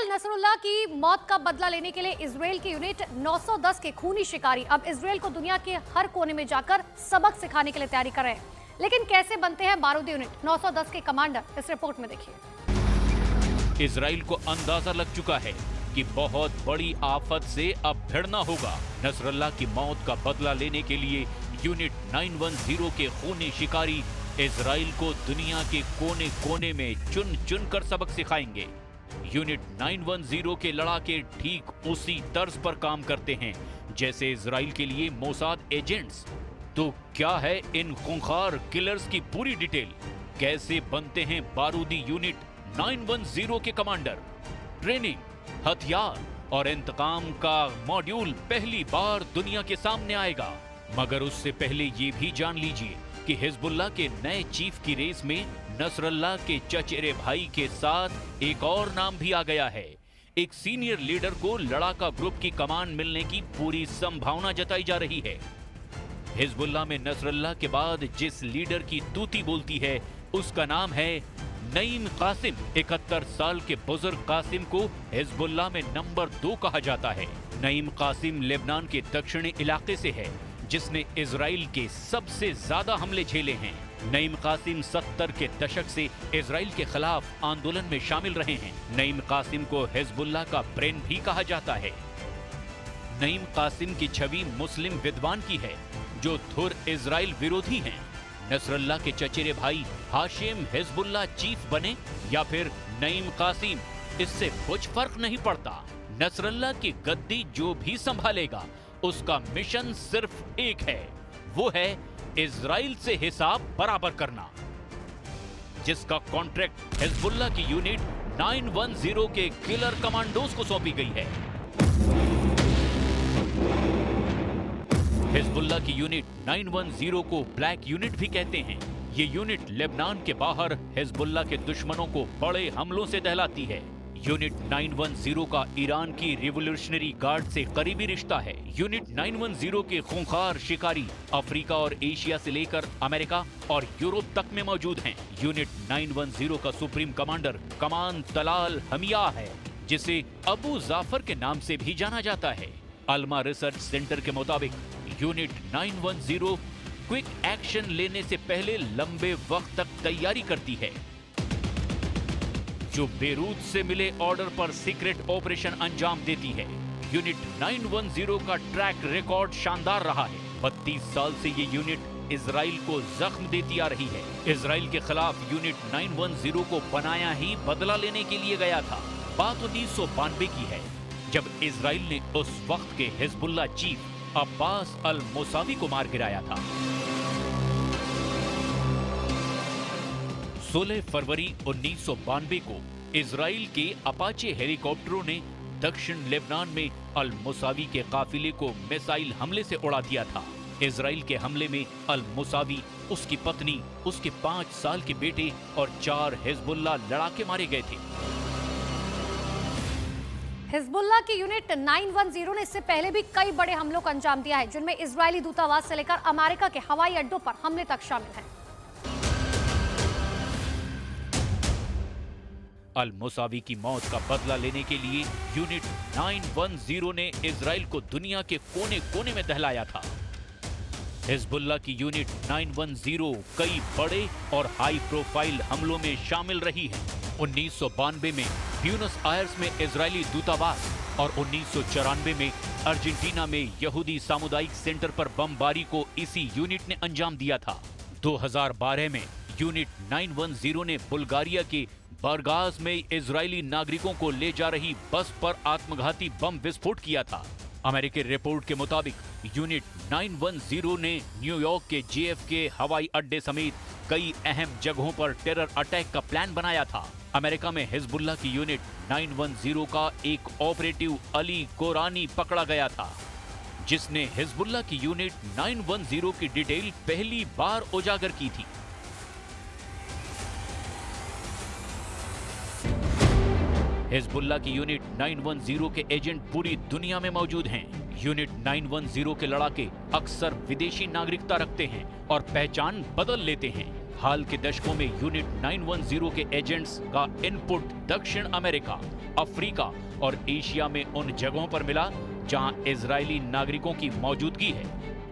Nasrallah की मौत का बदला लेने के लिए इजराइल की यूनिट 910 के खूनी शिकारी अब इजराइल को दुनिया के हर कोने में जाकर सबक सिखाने के लिए तैयारी कर रहे हैं। लेकिन कैसे बनते हैं बारूदी यूनिट 910 के कमांडर, इस रिपोर्ट में देखिए। इजराइल को अंदाजा लग चुका है कि बहुत बड़ी आफत से अब भिड़ना होगा। नसरुल्लाह की मौत का बदला लेने के लिए यूनिट 910 के खूनी शिकारी इजराइल को दुनिया के कोने कोने में चुन चुन कर सबक सिखाएंगे। यूनिट 910 के लड़ाके ठीक उसी तर्ज पर काम करते हैं जैसे इजराइल के लिए मोसाद एजेंट्स। तो क्या है इन खूंखार किलर्स की पूरी डिटेल? कैसे बनते हैं बारूदी यूनिट 910 के कमांडर? ट्रेनिंग, हथियार और इंतकाम का मॉड्यूल पहली बार दुनिया के सामने आएगा। मगर उससे पहले ये भी जान लीजिए कि हिजबुल्लाह के नए चीफ की रेस में नसरुल्लाह के चचेरे भाई के साथ एक और नाम भी आ गया है। एक सीनियर लीडर को लड़ाका ग्रुप की कमान मिलने की पूरी संभावना जताई जा रही है। हिजबुल्लाह में नसरुल्लाह के बाद जिस लीडर की तूती बोलती है उसका नाम है नईम कासिम। 71 साल के बुजुर्ग कासिम को हिजबुल्लाह में नंबर 2 कहा जाता है। नईम कासिम लेबनान के दक्षिणी इलाके से है जिसने इजराइल के सबसे ज्यादा हमले झेले हैं। नईम कासिम 70 के दशक से इजराइल के खिलाफ आंदोलन में शामिल रहे हैं। नईम कासिम को हिजबुल्लाह का ब्रेन भी कहा जाता है। नईम कासिम की छवि मुस्लिम विद्वान की है जो धुर इजराइल विरोधी हैं। नसरुल्लाह के चचेरे भाई हाशिम हिजबुल्लाह चीफ बने या फिर नईम कासिम, इससे कुछ फर्क नहीं पड़ता। नसरुल्लाह की गद्दी जो भी संभालेगा उसका मिशन सिर्फ एक है, वो है इजराइल से हिसाब बराबर करना, जिसका कॉन्ट्रैक्ट हिजबुल्लाह की यूनिट 910 के किलर कमांडोज को सौंपी गई है। हिजबुल्लाह की यूनिट 910 को ब्लैक यूनिट भी कहते हैं। ये यूनिट लेबनान के बाहर हिजबुल्लाह के दुश्मनों को बड़े हमलों से दहलाती है। यूनिट 910 का ईरान की रिवोल्यूशनरी गार्ड से करीबी रिश्ता है। यूनिट 910 के खूंखार शिकारी अफ्रीका और एशिया से लेकर अमेरिका और यूरोप तक में मौजूद हैं। यूनिट 910 का सुप्रीम कमांडर कमान तलाल हमिया है, जिसे अबू जाफर के नाम से भी जाना जाता है। अल्मा रिसर्च सेंटर के मुताबिक यूनिट 910 क्विक एक्शन लेने से पहले लंबे वक्त तक तैयारी करती है, जो बेरूत से मिले ऑर्डर पर सीक्रेट ऑपरेशन अंजाम देती है। यूनिट 910 का ट्रैक रिकॉर्ड शानदार रहा है। 32 साल से ये यूनिट इजराइल को जख्म देती आ रही है। इजराइल के खिलाफ यूनिट 910 को बनाया ही बदला लेने के लिए गया था। बात 1992 की है, जब इजराइल ने उस वक्त के हिजबुल्लाह चीफ अब्बास अल मोसावी को मार गिराया था। 16 फरवरी 1992 को इजराइल के अपाचे हेलीकॉप्टरों ने दक्षिण लेबनान में अल मोसावी के काफिले को मिसाइल हमले से उड़ा दिया था। इजराइल के हमले में अल मोसावी, उसकी पत्नी, उसके 5 साल के बेटे और 4 हिजबुल्लाह लड़ाके मारे गए थे। हिजबुल्लाह की यूनिट 910 ने इससे पहले भी कई बड़े हमलों को अंजाम दिया है, जिनमें इजरायली दूतावास से लेकर अमेरिका के हवाई अड्डों पर हमले तक शामिल हैं। अल मोसावी की मौत का बदला लेने के लिए यूनिट 910 ने इजराइल को दुनिया के कोने कोने में दहलाया था। हिजबुल्लाह की यूनिट 910 कई बड़े और हाई प्रोफाइल हमलों में शामिल रही है। 1992 में ब्यूनस आयर्स में इजरायली दूतावास और 1994 में अर्जेंटीना में यहूदी सामुदायिक सेंटर पर बमबारी को इसी यूनिट ने अंजाम दिया था। 2012 में यूनिट 910 ने बुल्गारिया के बरगाज में इजरायली नागरिकों को ले जा रही बस पर आत्मघाती बम विस्फोट किया था। अमेरिकी रिपोर्ट के मुताबिक यूनिट 910 ने न्यूयॉर्क के JFK हवाई अड्डे समेत कई अहम जगहों पर टेरर अटैक का प्लान बनाया था। अमेरिका में हिजबुल्लाह की यूनिट 910 का एक ऑपरेटिव अली कोरानी पकड़ा गया था, जिसने हिजबुल्लाह की यूनिट 910 की डिटेल पहली बार उजागर की थी। हिजबुल्लाह की यूनिट 910 के एजेंट पूरी दुनिया में मौजूद हैं। यूनिट 910 के लड़ाके अक्सर विदेशी नागरिकता रखते हैं और पहचान बदल लेते हैं। हाल के दशकों में यूनिट 910 के एजेंट्स का इनपुट दक्षिण अमेरिका, अफ्रीका और एशिया में उन जगहों पर मिला जहां इजरायली नागरिकों की मौजूदगी है।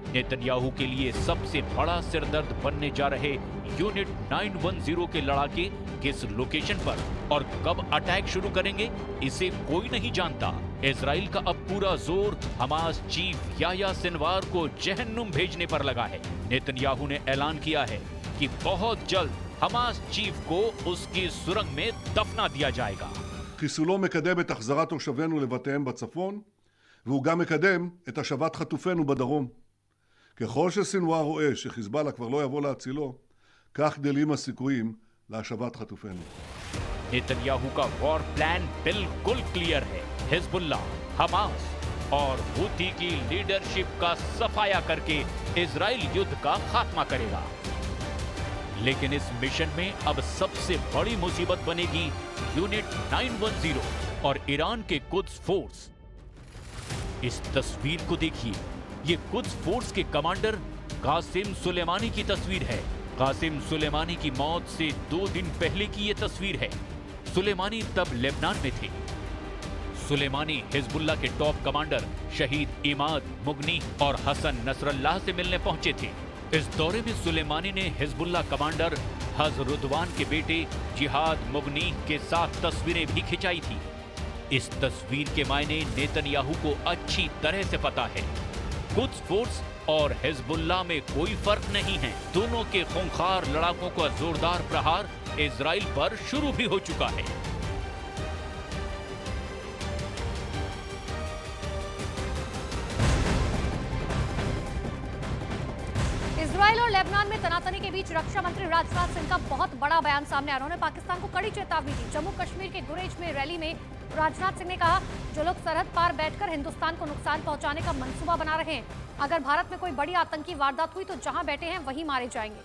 नेतन्याहू के लिए सबसे बड़ा सिरदर्द बनने जा रहे यूनिट 910 के लड़ाके किस लोकेशन पर और कब अटैक शुरू करेंगे, इसे कोई नहीं जानता। इजराइल का अब पूरा जोर हमास चीफ याह्या सिनवार को जहन्नुम भेजने पर लगा है। नेतन्याहू ने ऐलान किया है कि बहुत जल्द हमास चीफ को उसकी सुरंग में दफना दिया जाएगा। חיסולו מקדם את החזרת תושבינו לבתיהם בצפון, והוא גם מקדם את השבת חטופינו בדרום. ככל שסינואר רואה שחיזבאללה כבר לא יבוא להצילו, כך גדלים הסיכויים להשבת חטופינו. नेतन्याहू का वॉर प्लान बिल्कुल क्लियर है। हिजबुल्लाह, हमास और हुती की लीडरशिप का सफाया करके इजराइल युद्ध का खात्मा करेगा। लेकिन इस मिशन में अब सबसे बड़ी मुसीबत बनेगी यूनिट 910 और ईरान के कुद्स फोर्स। इस तस्वीर को देखिए, ये कुद्स फोर्स के कमांडर कासिम सुलेमानी की तस्वीर है। कासिम सुलेमानी की मौत से 2 दिन पहले की ये तस्वीर है। सुलेमानी तब लेबनान में थे। सुलेमानी हिजबुल्ला के टॉप कमांडर शहीद इमाद मुगनी और हसन नसरल्लाह से मिलने पहुंचे थे। इस दौरे में सुलेमानी ने हिजबुल्ला कमांडर हजरुद्वान के बेटे जिहाद मुगनी के साथ तस्वीरें भी खिंचाई थी। इस तस्वीर के मायने नेतन्याहू को अच्छी तरह से पता है। कुद्स फोर्स और हिजबुल्लाह में कोई फर्क नहीं है। दोनों के खूंखार लड़ाकों का जोरदार प्रहार इजराइल पर शुरू भी हो चुका है। इजराइल और लेबनान में तनातनी के बीच रक्षा मंत्री राजनाथ सिंह का बहुत बड़ा बयान सामने आया। उन्होंने पाकिस्तान को कड़ी चेतावनी दी। जम्मू कश्मीर के गुरेज में रैली में राजनाथ सिंह ने कहा, जो लोग सरहद पार बैठकर हिंदुस्तान को नुकसान पहुंचाने का मंसूबा बना रहे हैं, अगर भारत में कोई बड़ी आतंकी वारदात हुई तो जहां बैठे हैं वहीं मारे जाएंगे।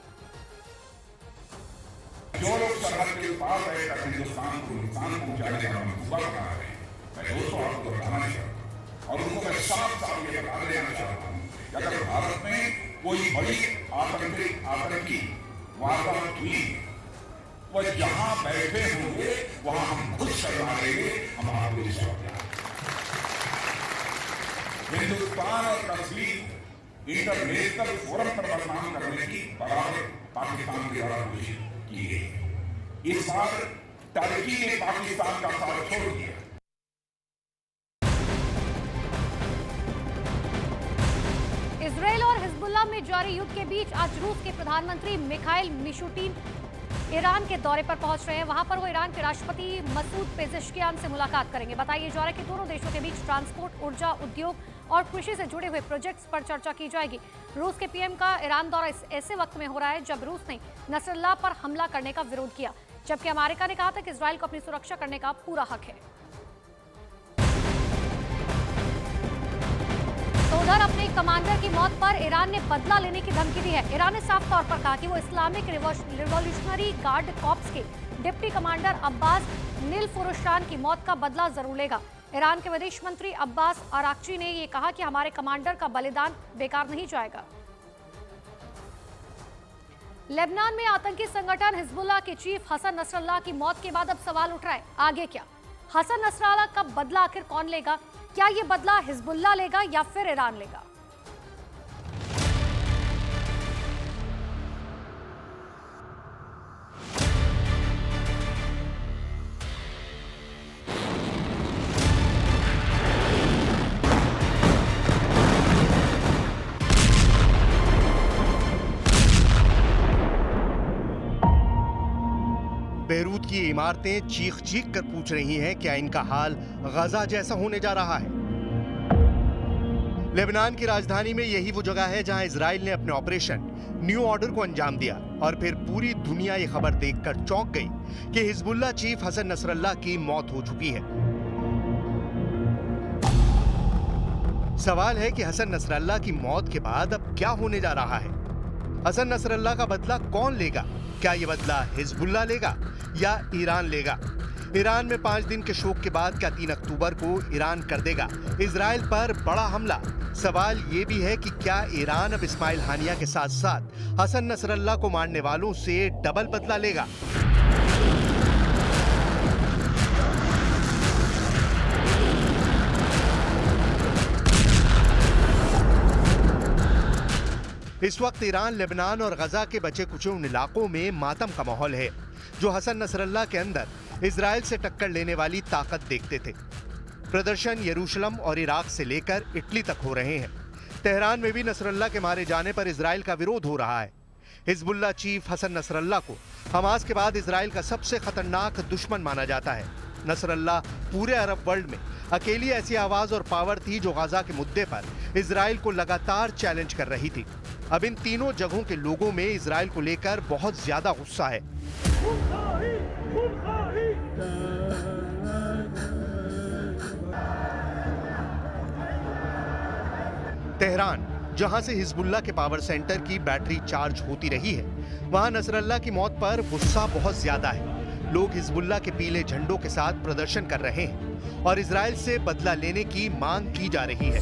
जो लोग सरहद के पार बैठकर हिंदुस्तान को नुकसान पहुंचाने का मंसूबा बना रहे हैं, मैं दोस्तों आपको बताना चाहता हूं और उनको मैं साफ साफ ये बता देना चाहता हूं कि अगर भारत में कोई बड़ी आतंकी वारदात हुई, वह जहां बैठे होंगे वहां हम खुद शर्मा देंगे। हम आपको हिंदुस्तान और कश्मीर इंटरनेशनल फोरम पर बदनाम करने की बराबर पाकिस्तान के द्वारा कोशिश की गई। इस बार टर्की ने पाकिस्तान का साथ छोड़ दिया। इजराइल और हिजबुल्लाह में जारी युद्ध के बीच आज रूस के प्रधानमंत्री मिखाइल मिशुटिन ईरान के दौरे पर पहुंच रहे हैं। वहां पर वो ईरान के राष्ट्रपति मसूद पेजेश्कियान से मुलाकात करेंगे। बताया जा रहा है कि दोनों देशों के बीच ट्रांसपोर्ट, ऊर्जा, उद्योग और कृषि से जुड़े हुए प्रोजेक्ट्स पर चर्चा की जाएगी। रूस के पीएम का ईरान दौरा ऐसे वक्त में हो रहा है जब रूस ने नसरल्लाह पर हमला करने का विरोध किया, जबकि अमेरिका ने कहा था कि इजराइल को अपनी सुरक्षा करने का पूरा हक है। तो उधर अपने कमांडर की मौत पर ईरान ने बदला लेने की धमकी दी है। ईरान ने साफ तौर पर कहा कि वो इस्लामिक रिवॉल्यूशनरी गार्ड कॉर्प्स के डिप्टी कमांडर अब्बास नीलफुरुशान की मौत का बदला जरूर लेगा। ईरान के विदेश मंत्री अब्बास अराक्ची ने ये कहा कि हमारे कमांडर का बलिदान बेकार नहीं जाएगा। लेबनान में आतंकी संगठन हिजबुल्लाह के चीफ हसन नसरल्लाह की मौत के बाद अब सवाल उठ रहा है, आगे क्या? हसन नसरल्लाह का बदला आखिर कौन लेगा? क्या ये बदला हिजबुल्लाह लेगा या फिर ईरान लेगा? बेरूत की इमारतें चीख चीख कर पूछ रही हैं, क्या इनका हाल गजा जैसा होने जा रहा है? लेबनान की राजधानी में यही वो जगह है जहां इजराइल ने अपने ऑपरेशन न्यू ऑर्डर को अंजाम दिया और फिर पूरी दुनिया ये खबर देखकर चौंक गई कि हिजबुल्लाह चीफ हसन नसरल्लाह की मौत हो चुकी है। सवाल है कि हसन नसरल्लाह की मौत के बाद अब क्या होने जा रहा है? हसन नसरल्लाह का बदला कौन लेगा? क्या ये बदला हिजबुल्लाह लेगा या ईरान लेगा? ईरान में 5 दिन के शोक के बाद क्या 3 अक्टूबर को ईरान कर देगा इजराइल पर बड़ा हमला? सवाल ये भी है कि क्या ईरान अब इस्माइल हानिया के साथ साथ हसन नसरल्ला को मारने वालों से डबल बदला लेगा? इस वक्त ईरान, लेबनान और गजा के बचे कुचे उन इलाकों में मातम का माहौल है जो हसन नसरल्ला के अंदर इजराइल से टक्कर लेने वाली ताकत देखते थे। प्रदर्शन यरूशलेम और इराक से लेकर इटली तक हो रहे हैं। तेहरान में भी नसरल्ला के मारे जाने पर इजराइल का विरोध हो रहा है। हिजबुल्लाह चीफ हसन नसरल्ला को हमास के बाद इजराइल का सबसे खतरनाक दुश्मन माना जाता है। नसरल्ला पूरे अरब वर्ल्ड में अकेली ऐसी आवाज और पावर थी जो गाजा के मुद्दे पर इजराइल को लगातार चैलेंज कर रही थी। अब इन तीनों जगहों के लोगों में इजराइल को लेकर बहुत ज्यादा गुस्सा है। तेहरान, जहां से हिजबुल्लाह के पावर सेंटर की बैटरी चार्ज होती रही है, वहां नसरल्ला की मौत पर गुस्सा बहुत ज्यादा है। लोग हिजबुल्लाह के पीले झंडों के साथ प्रदर्शन कर रहे हैं और इजराइल से बदला लेने की मांग की जा रही है।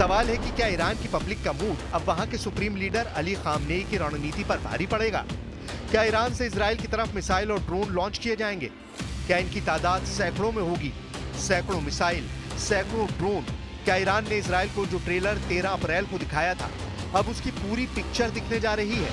सवाल है कि क्या ईरान की पब्लिक का मूड अब वहां के सुप्रीम लीडर अली खामनेई की रणनीति पर भारी पड़ेगा? क्या ईरान से इजराइल की तरफ मिसाइल और ड्रोन लॉन्च किए जाएंगे? क्या इनकी तादाद सैकड़ों में होगी? सैकड़ों मिसाइल, सैकड़ों ड्रोन। क्या ईरान ने इजराइल को जो ट्रेलर 13 अप्रैल को दिखाया था, अब उसकी पूरी पिक्चर दिखने जा रही है?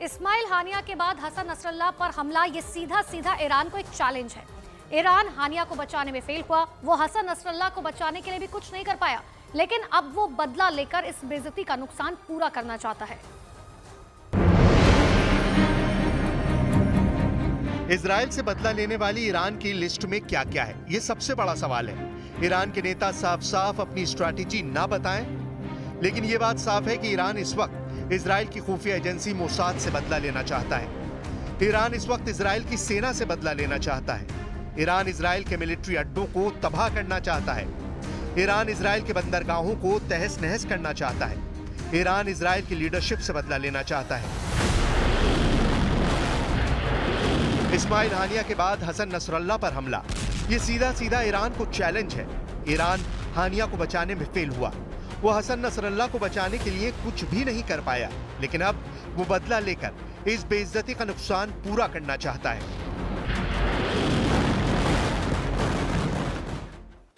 इस्माइल हानिया के बाद हसन नसरल्ला पर हमला ये सीधा सीधा ईरान को एक चैलेंज है। ईरान हानिया को बचाने में फेल हुआ, वो हसन नसरल्ला को बचाने के लिए भी कुछ नहीं कर पाया, लेकिन अब वो बदला लेकर इस बेइज्जती का नुकसान पूरा करना चाहता है। इजराइल से बदला लेने वाली ईरान की लिस्ट में क्या क्या है, ये सबसे बड़ा सवाल है। ईरान के नेता साफ साफ अपनी स्ट्रैटेजी ना बताएं, लेकिन ये बात साफ है कि ईरान इस वक्त इजराइल की खुफिया एजेंसी मोसाद से बदला लेना चाहता है। ईरान इस वक्त इजराइल की सेना से बदला लेना चाहता है। ईरान इजराइल के मिलिट्री अड्डों को तबाह करना चाहता है। ईरान इजराइल के बंदरगाहों को तहस नहस करना चाहता है। ईरान इजराइल की लीडरशिप से बदला लेना चाहता है। इस्माइल हानिया के बाद हसन नसरल्ला पर हमला, ये सीधा सीधा ईरान को चैलेंज है। ईरान हानिया को बचाने में फेल हुआ, वो हसन नसरल्ला को बचाने के लिए कुछ भी नहीं कर पाया, लेकिन अब वो बदला लेकर इस बेइज्जती का नुकसान पूरा करना चाहता है।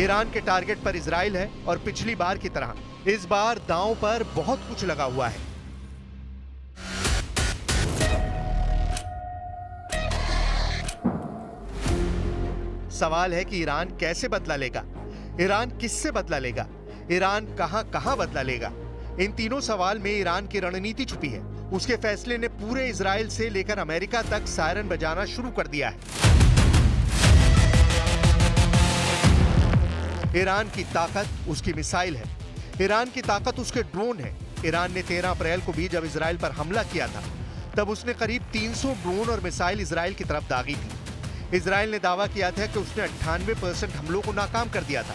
ईरान के टारगेट पर इजराइल है और पिछली बार की तरह इस बार दांव पर बहुत कुछ लगा हुआ है। सवाल है कि ईरान कैसे बदला लेगा, ईरान किससे बदला लेगा, ईरान कहां बदला लेगा। इन तीनों सवाल में ईरान की रणनीति छुपी है। उसके फैसले ने पूरे इजराइल से लेकर अमेरिका तक सायरन बजाना शुरू कर दिया है। ईरान की ताकत उसकी मिसाइल है, ईरान की ताकत उसके ड्रोन है। ईरान ने 13 अप्रैल को भी जब इजराइल पर हमला किया था, तब उसने करीब 300 ड्रोन और मिसाइल इजराइल की तरफ दागी थी। इजराइल ने दावा किया था कि उसने 98% हमलों को नाकाम कर दिया था,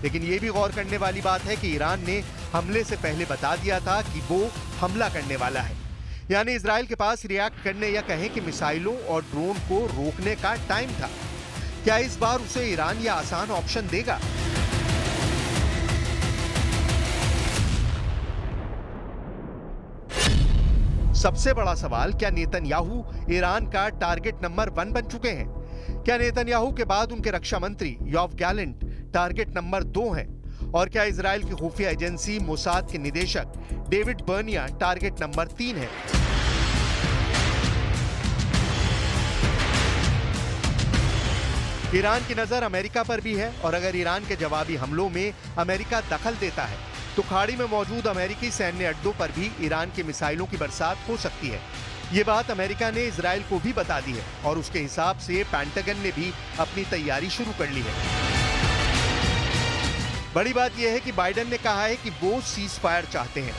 लेकिन यह भी गौर करने वाली बात है कि ईरान ने हमले से पहले बता दिया था कि वो हमला करने वाला है। यानी इजराइल के पास रिएक्ट करने या कहें कि मिसाइलों और ड्रोन को रोकने का टाइम था। क्या इस बार उसे ईरान यह आसान ऑप्शन देगा? सबसे बड़ा सवाल, क्या नेतन्याहू ईरान का टारगेट नंबर 1 बन चुके हैं? क्या नेतन्याहू के बाद उनके रक्षा मंत्री योव गैलेंट टारगेट नंबर 2 हैं? और क्या इजराइल की खुफिया एजेंसी मोसाद के निदेशक डेविड बर्निया टारगेट नंबर 3 है? ईरान की नजर अमेरिका पर भी है और अगर ईरान के जवाबी हमलों में अमेरिका दखल देता है तो खाड़ी में मौजूद अमेरिकी सैन्य अड्डों पर भी ईरान की मिसाइलों की बरसात हो सकती है। ये बात अमेरिका ने इजराइल को भी बता दी है और उसके हिसाब से पेंटागन ने भी अपनी तैयारी शुरू कर ली है। बड़ी बात यह है कि बाइडेन ने कहा है कि वो सीज फायर चाहते हैं।